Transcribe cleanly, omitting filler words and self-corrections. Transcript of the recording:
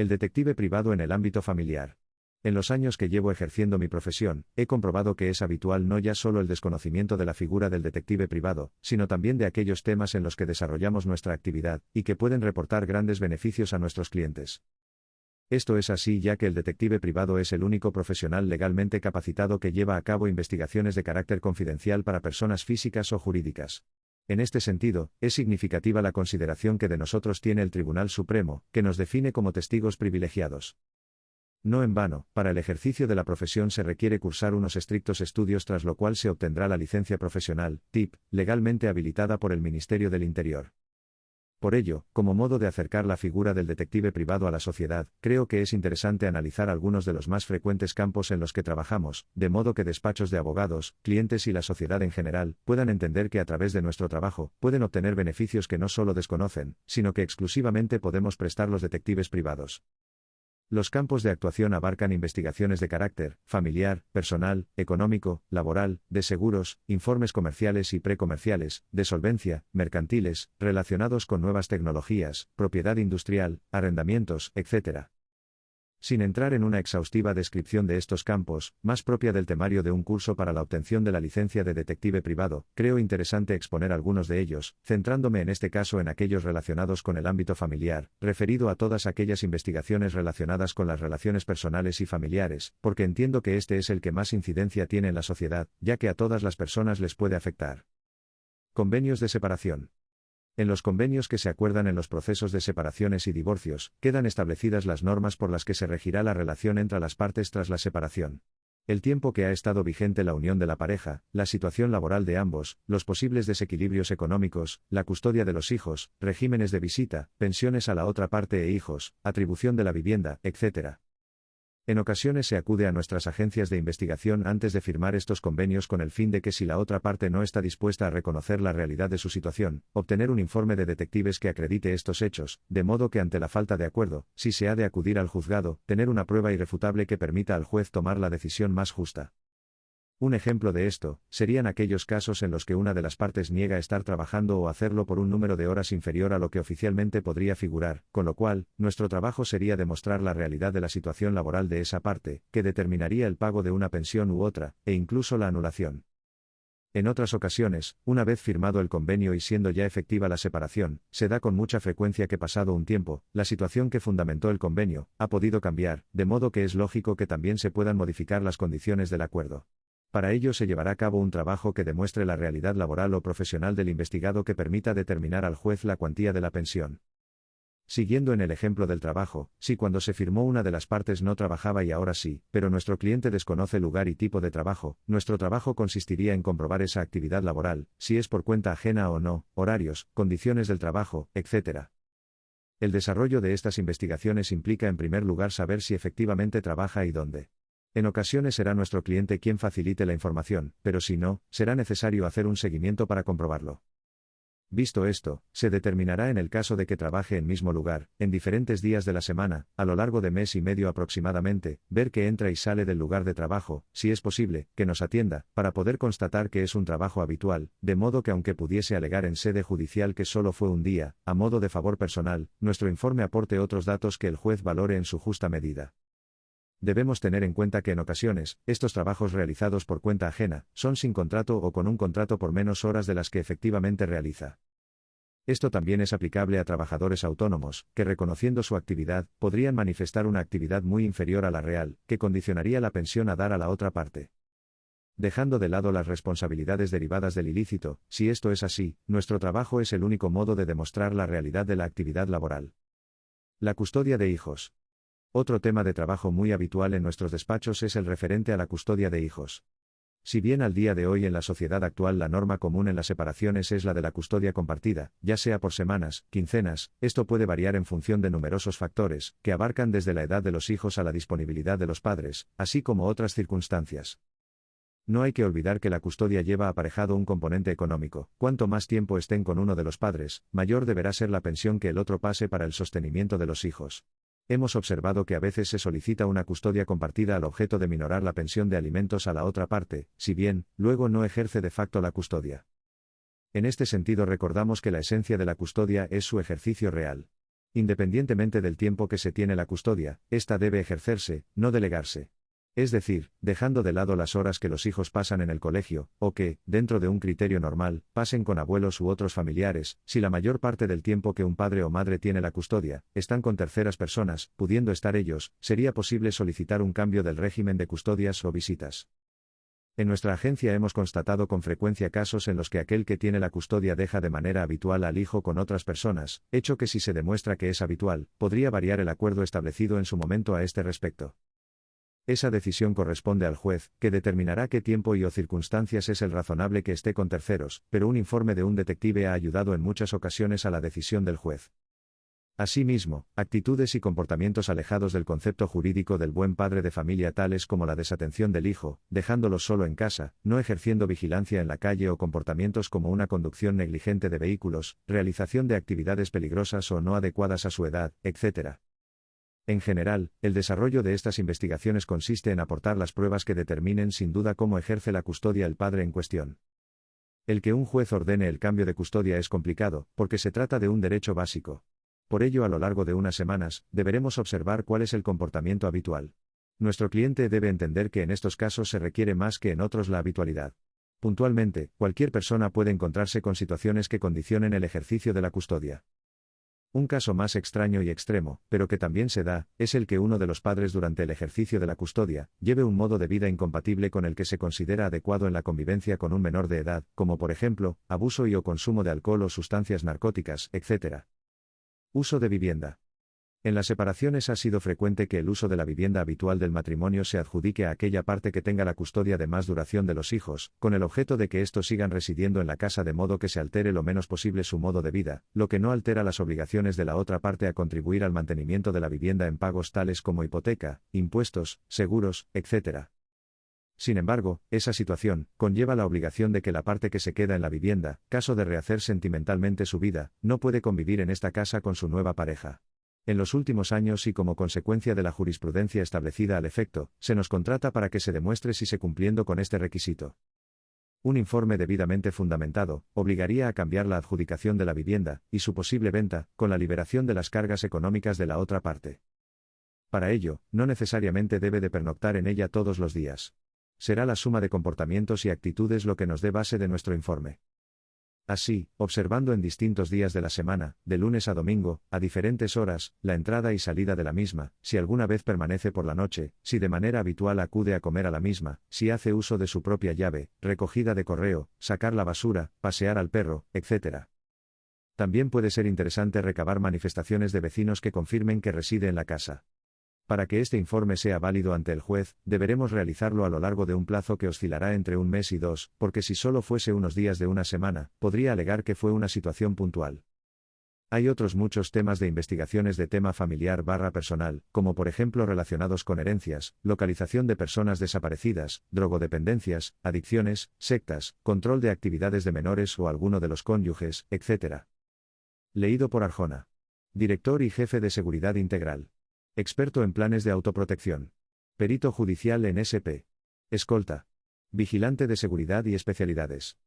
El detective privado en el ámbito familiar. En los años que llevo ejerciendo mi profesión, he comprobado que es habitual no ya solo el desconocimiento de la figura del detective privado, sino también de aquellos temas en los que desarrollamos nuestra actividad, y que pueden reportar grandes beneficios a nuestros clientes. Esto es así ya que el detective privado es el único profesional legalmente capacitado que lleva a cabo investigaciones de carácter confidencial para personas físicas o jurídicas. En este sentido, es significativa la consideración que de nosotros tiene el Tribunal Supremo, que nos define como testigos privilegiados. No en vano, para el ejercicio de la profesión se requiere cursar unos estrictos estudios tras lo cual se obtendrá la licencia profesional, TIP, legalmente habilitada por el Ministerio del Interior. Por ello, como modo de acercar la figura del detective privado a la sociedad, creo que es interesante analizar algunos de los más frecuentes campos en los que trabajamos, de modo que despachos de abogados, clientes y la sociedad en general, puedan entender que a través de nuestro trabajo, pueden obtener beneficios que no solo desconocen, sino que exclusivamente podemos prestar los detectives privados. Los campos de actuación abarcan investigaciones de carácter familiar, personal, económico, laboral, de seguros, informes comerciales y precomerciales, de solvencia, mercantiles, relacionados con nuevas tecnologías, propiedad industrial, arrendamientos, etc. Sin entrar en una exhaustiva descripción de estos campos, más propia del temario de un curso para la obtención de la licencia de detective privado, creo interesante exponer algunos de ellos, centrándome en este caso en aquellos relacionados con el ámbito familiar, referido a todas aquellas investigaciones relacionadas con las relaciones personales y familiares, porque entiendo que este es el que más incidencia tiene en la sociedad, ya que a todas las personas les puede afectar. Convenios de separación. En los convenios que se acuerdan en los procesos de separaciones y divorcios, quedan establecidas las normas por las que se regirá la relación entre las partes tras la separación. El tiempo que ha estado vigente la unión de la pareja, la situación laboral de ambos, los posibles desequilibrios económicos, la custodia de los hijos, regímenes de visita, pensiones a la otra parte e hijos, atribución de la vivienda, etc. En ocasiones se acude a nuestras agencias de investigación antes de firmar estos convenios con el fin de que si la otra parte no está dispuesta a reconocer la realidad de su situación, obtener un informe de detectives que acredite estos hechos, de modo que ante la falta de acuerdo, si se ha de acudir al juzgado, tener una prueba irrefutable que permita al juez tomar la decisión más justa. Un ejemplo de esto, serían aquellos casos en los que una de las partes niega estar trabajando o hacerlo por un número de horas inferior a lo que oficialmente podría figurar, con lo cual, nuestro trabajo sería demostrar la realidad de la situación laboral de esa parte, que determinaría el pago de una pensión u otra, e incluso la anulación. En otras ocasiones, una vez firmado el convenio y siendo ya efectiva la separación, se da con mucha frecuencia que pasado un tiempo, la situación que fundamentó el convenio, ha podido cambiar, de modo que es lógico que también se puedan modificar las condiciones del acuerdo. Para ello se llevará a cabo un trabajo que demuestre la realidad laboral o profesional del investigado que permita determinar al juez la cuantía de la pensión. Siguiendo en el ejemplo del trabajo, si cuando se firmó una de las partes no trabajaba y ahora sí, pero nuestro cliente desconoce lugar y tipo de trabajo, nuestro trabajo consistiría en comprobar esa actividad laboral, si es por cuenta ajena o no, horarios, condiciones del trabajo, etc. El desarrollo de estas investigaciones implica en primer lugar saber si efectivamente trabaja y dónde. En ocasiones será nuestro cliente quien facilite la información, pero si no, será necesario hacer un seguimiento para comprobarlo. Visto esto, se determinará en el caso de que trabaje en mismo lugar, en diferentes días de la semana, a lo largo de mes y medio aproximadamente, ver que entra y sale del lugar de trabajo, si es posible, que nos atienda, para poder constatar que es un trabajo habitual, de modo que aunque pudiese alegar en sede judicial que solo fue un día, a modo de favor personal, nuestro informe aporte otros datos que el juez valore en su justa medida. Debemos tener en cuenta que en ocasiones, estos trabajos realizados por cuenta ajena, son sin contrato o con un contrato por menos horas de las que efectivamente realiza. Esto también es aplicable a trabajadores autónomos, que reconociendo su actividad, podrían manifestar una actividad muy inferior a la real, que condicionaría la pensión a dar a la otra parte. Dejando de lado las responsabilidades derivadas del ilícito, si esto es así, nuestro trabajo es el único modo de demostrar la realidad de la actividad laboral. La custodia de hijos. Otro tema de trabajo muy habitual en nuestros despachos es el referente a la custodia de hijos. Si bien al día de hoy en la sociedad actual la norma común en las separaciones es la de la custodia compartida, ya sea por semanas, quincenas, esto puede variar en función de numerosos factores, que abarcan desde la edad de los hijos a la disponibilidad de los padres, así como otras circunstancias. No hay que olvidar que la custodia lleva aparejado un componente económico. Cuanto más tiempo estén con uno de los padres, mayor deberá ser la pensión que el otro pase para el sostenimiento de los hijos. Hemos observado que a veces se solicita una custodia compartida al objeto de minorar la pensión de alimentos a la otra parte, si bien, luego no ejerce de facto la custodia. En este sentido recordamos que la esencia de la custodia es su ejercicio real. Independientemente del tiempo que se tiene la custodia, esta debe ejercerse, no delegarse. Es decir, dejando de lado las horas que los hijos pasan en el colegio, o que, dentro de un criterio normal, pasen con abuelos u otros familiares, si la mayor parte del tiempo que un padre o madre tiene la custodia, están con terceras personas, pudiendo estar ellos, sería posible solicitar un cambio del régimen de custodias o visitas. En nuestra agencia hemos constatado con frecuencia casos en los que aquel que tiene la custodia deja de manera habitual al hijo con otras personas, hecho que si se demuestra que es habitual, podría variar el acuerdo establecido en su momento a este respecto. Esa decisión corresponde al juez, que determinará qué tiempo y o circunstancias es el razonable que esté con terceros, pero un informe de un detective ha ayudado en muchas ocasiones a la decisión del juez. Asimismo, actitudes y comportamientos alejados del concepto jurídico del buen padre de familia tales como la desatención del hijo, dejándolo solo en casa, no ejerciendo vigilancia en la calle o comportamientos como una conducción negligente de vehículos, realización de actividades peligrosas o no adecuadas a su edad, etc. En general, el desarrollo de estas investigaciones consiste en aportar las pruebas que determinen sin duda cómo ejerce la custodia el padre en cuestión. El que un juez ordene el cambio de custodia es complicado, porque se trata de un derecho básico. Por ello, a lo largo de unas semanas, deberemos observar cuál es el comportamiento habitual. Nuestro cliente debe entender que en estos casos se requiere más que en otros la habitualidad. Puntualmente, cualquier persona puede encontrarse con situaciones que condicionen el ejercicio de la custodia. Un caso más extraño y extremo, pero que también se da, es el que uno de los padres durante el ejercicio de la custodia, lleve un modo de vida incompatible con el que se considera adecuado en la convivencia con un menor de edad, como por ejemplo, abuso y o consumo de alcohol o sustancias narcóticas, etc. Uso de vivienda. En las separaciones ha sido frecuente que el uso de la vivienda habitual del matrimonio se adjudique a aquella parte que tenga la custodia de más duración de los hijos, con el objeto de que éstos sigan residiendo en la casa de modo que se altere lo menos posible su modo de vida, lo que no altera las obligaciones de la otra parte a contribuir al mantenimiento de la vivienda en pagos tales como hipoteca, impuestos, seguros, etc. Sin embargo, esa situación conlleva la obligación de que la parte que se queda en la vivienda, caso de rehacer sentimentalmente su vida, no puede convivir en esta casa con su nueva pareja. En los últimos años y como consecuencia de la jurisprudencia establecida al efecto, se nos contrata para que se demuestre si se cumpliendo con este requisito. Un informe debidamente fundamentado obligaría a cambiar la adjudicación de la vivienda y su posible venta, con la liberación de las cargas económicas de la otra parte. Para ello, no necesariamente debe de pernoctar en ella todos los días. Será la suma de comportamientos y actitudes lo que nos dé base de nuestro informe. Así, observando en distintos días de la semana, de lunes a domingo, a diferentes horas, la entrada y salida de la misma, si alguna vez permanece por la noche, si de manera habitual acude a comer a la misma, si hace uso de su propia llave, recogida de correo, sacar la basura, pasear al perro, etc. También puede ser interesante recabar manifestaciones de vecinos que confirmen que reside en la casa. Para que este informe sea válido ante el juez, deberemos realizarlo a lo largo de un plazo que oscilará entre un mes y dos, porque si solo fuese unos días de una semana, podría alegar que fue una situación puntual. Hay otros muchos temas de investigaciones de tema familiar/personal, como por ejemplo relacionados con herencias, localización de personas desaparecidas, drogodependencias, adicciones, sectas, control de actividades de menores o alguno de los cónyuges, etc. Leído por Arjona. Director y jefe de Seguridad Integral. Experto en planes de autoprotección. Perito judicial en SP. Escolta. Vigilante de seguridad y especialidades.